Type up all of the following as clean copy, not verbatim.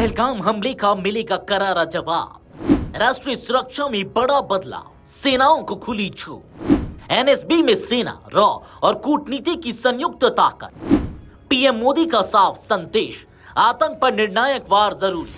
पहलगाम हमले का मिलेगा करारा जवाब। राष्ट्रीय सुरक्षा में बड़ा बदलाव, सेनाओं को खुली छूट। एनएसबी में सेना, रॉ और कूटनीति की संयुक्त ताकत। पीएम मोदी का साफ संदेश, आतंक पर निर्णायक वार जरूरी।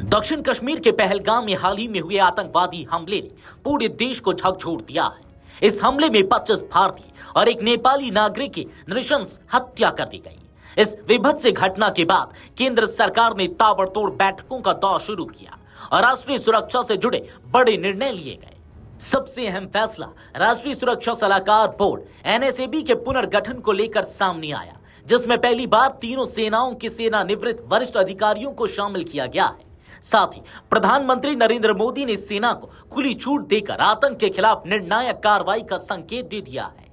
दक्षिण कश्मीर के पहलगाम में हाल ही में हुए आतंकवादी हमले ने पूरे देश को झकझोर दिया है। इस हमले में 25 भारतीय और एक नेपाली नागरिक की नृशंस हत्या कर दी गई। इस विभत्स घटना के बाद केंद्र सरकार ने ताबड़तोड़ बैठकों का दौर शुरू किया और राष्ट्रीय सुरक्षा से जुड़े बड़े निर्णय लिए गए। सबसे अहम फैसला राष्ट्रीय सुरक्षा सलाहकार बोर्ड एनएसएबी के पुनर्गठन को लेकर सामने आया, जिसमें पहली बार तीनों सेनाओं के सेनानिवृत्त वरिष्ठ अधिकारियों को शामिल किया गया है। साथ ही प्रधानमंत्री नरेंद्र मोदी ने सेना को खुली छूट देकर आतंक के खिलाफ निर्णायक कार्रवाई का संकेत दे दिया है।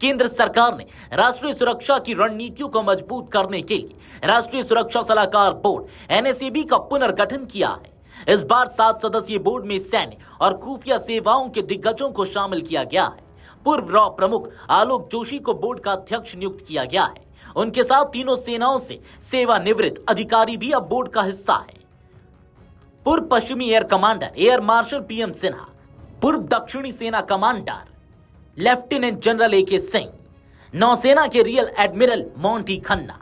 केंद्र सरकार ने राष्ट्रीय सुरक्षा की रणनीतियों को मजबूत करने के लिए राष्ट्रीय सुरक्षा सलाहकार बोर्ड एनएसएबी का पुनर्गठन किया है। इस बार 7 सदस्यीय बोर्ड में सैन्य और खुफिया सेवाओं के दिग्गजों को शामिल किया गया है। पूर्व रॉ प्रमुख आलोक जोशी को बोर्ड का अध्यक्ष नियुक्त किया गया है। उनके साथ तीनों सेनाओं से सेवानिवृत्त अधिकारी भी अब बोर्ड का हिस्सा है। पूर्व पश्चिमी air commander air marshal PM Sinha, पूर्व दक्षिणी सेना कमांडर लेफ्टिनेंट जनरल एके सिंह, नौसेना के रियल एडमिरल मोंटी खन्ना।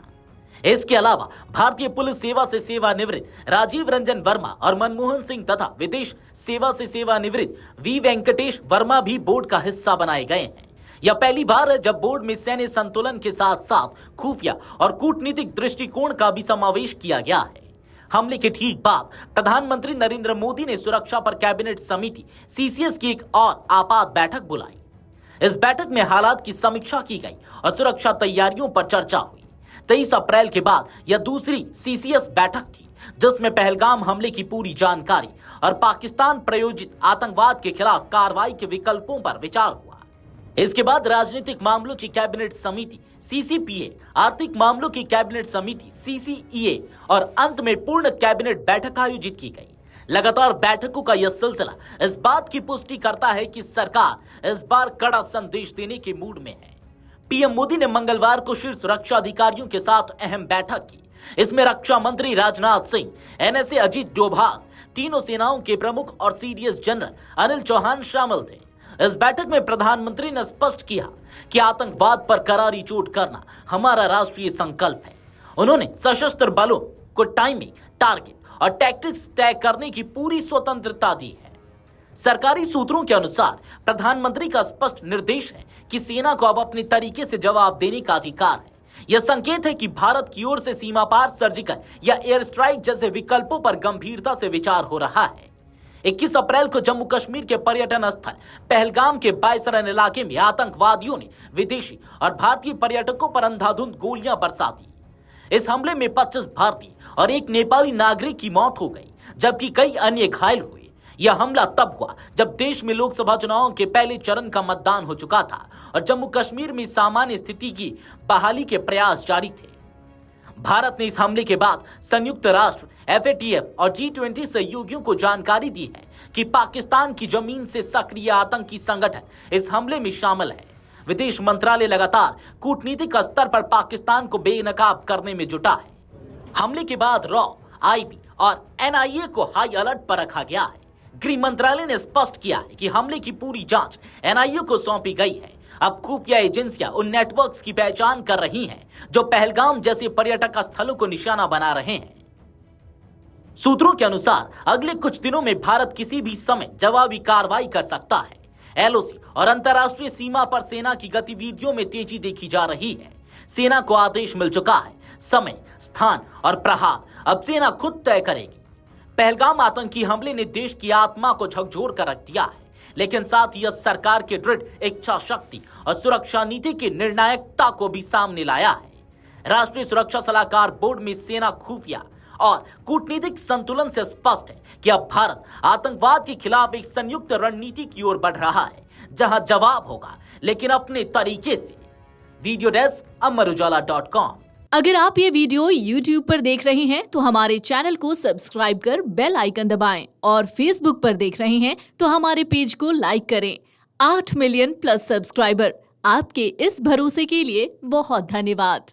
इसके अलावा भारतीय पुलिस सेवा से सेवानिवृत्त राजीव रंजन वर्मा और मनमोहन सिंह तथा विदेश सेवा से सेवानिवृत्त वी वेंकटेश वर्मा भी बोर्ड का हिस्सा बनाए गए हैं। यह पहली बार है जब बोर्ड में सैन्य संतुलन के साथ साथ खुफिया और कूटनीतिक दृष्टिकोण का भी समावेश किया गया है। हमले के ठीक बाद प्रधानमंत्री नरेंद्र मोदी ने सुरक्षा पर कैबिनेट समिति सीसीएस की एक और आपात बैठक बुलाई। इस बैठक में हालात की समीक्षा की गई और सुरक्षा तैयारियों पर चर्चा हुई। 23 अप्रैल के बाद यह दूसरी सीसीएस बैठक थी, जिसमें पहलगाम हमले की पूरी जानकारी और पाकिस्तान प्रायोजित आतंकवाद के खिलाफ कार्रवाई के विकल्पों पर विचार हुआ। इसके बाद राजनीतिक मामलों की कैबिनेट समिति सीसीपीए, आर्थिक मामलों की कैबिनेट समिति सीसीईए और अंत में पूर्ण कैबिनेट बैठक आयोजित की गई। लगातार बैठकों का यह सिलसिला इस बात की पुष्टि करता है कि सरकार इस बार कड़ा संदेश देने के मूड में है। पीएम मोदी ने मंगलवार को शीर्ष सुरक्षा अधिकारियों के साथ अहम बैठक की। इसमें रक्षा मंत्री राजनाथ सिंह, एनएसए अजीत डोभाल, तीनों सेनाओं के प्रमुख और सीडीएस जनरल अनिल चौहान शामिल थे। इस बैठक में प्रधानमंत्री ने स्पष्ट किया कि आतंकवाद पर करारी चोट करना हमारा राष्ट्रीय संकल्प है। उन्होंने सशस्त्र बलों को टाइमिंग, टारगेट और टैक्टिक्स तय करने की पूरी स्वतंत्रता दी है। सरकारी सूत्रों के अनुसार प्रधानमंत्री का स्पष्ट निर्देश है कि सेना को अब अपने तरीके से जवाब देने का अधिकार है। यह संकेत है कि भारत की ओर से सीमा पार सर्जिकल या एयर स्ट्राइक जैसे विकल्पों पर गंभीरता से विचार हो रहा है। 21 अप्रैल को जम्मू कश्मीर के पर्यटन स्थल पहलगाम के बायसरन इलाके में आतंकवादियों ने विदेशी और भारतीय पर्यटकों पर अंधाधुंध गोलियां बरसा दी। इस हमले में 25 भारतीय और एक नेपाली नागरिक की मौत हो गई, जबकि कई अन्य घायल हुए। यह हमला तब हुआ जब देश में लोकसभा चुनावों के पहले चरण का मतदान हो चुका था और जम्मू कश्मीर में सामान्य स्थिति की बहाली के प्रयास जारी थे। भारत ने इस हमले के बाद संयुक्त राष्ट्र, एफएटीएफ और G20 सहयोगियों को जानकारी दी है कि पाकिस्तान की जमीन से सक्रिय आतंकी संगठन इस हमले में शामिल है। विदेश मंत्रालय लगातार कूटनीतिक स्तर पर पाकिस्तान को बेनकाब करने में जुटा है। हमले के बाद रॉ, आईबी और एनआईए को हाई अलर्ट पर रखा गया है। गृह मंत्रालय ने स्पष्ट किया है कि हमले की पूरी जांच एनआईए को सौंपी गई है। अब खुफिया एजेंसियां उन नेटवर्क्स की पहचान कर रही हैं जो पहलगाम जैसे पर्यटक स्थलों को निशाना बना रहे हैं। सूत्रों के अनुसार अगले कुछ दिनों में भारत किसी भी समय जवाबी कार्रवाई कर सकता है। एलओसी और अंतर्राष्ट्रीय सीमा पर सेना की गतिविधियों में तेजी देखी जा रही है। सेना को आदेश मिल चुका है, समय, स्थान और प्रहार अब सेना खुद तय करेगी। पहलगाम आतंकी हमले ने देश की आत्मा को झकझोर कर रख दिया है, लेकिन साथ ही यह सरकार के दृढ़ इच्छा शक्ति और सुरक्षा नीति की निर्णायकता को भी सामने लाया है। राष्ट्रीय सुरक्षा सलाहकार बोर्ड में सेना, खुफिया और कूटनीतिक संतुलन से स्पष्ट है कि अब भारत आतंकवाद के खिलाफ एक संयुक्त रणनीति की ओर बढ़ रहा है, जहां जवाब होगा लेकिन अपने तरीके से। वीडियो डेस्क अमरुजाला.com। अगर आप ये वीडियो YouTube पर देख रहे हैं तो हमारे चैनल को सब्सक्राइब कर बेल आइकन दबाएं और Facebook पर देख रहे हैं तो हमारे पेज को लाइक करें। 8 मिलियन प्लस सब्सक्राइबर, आपके इस भरोसे के लिए बहुत धन्यवाद।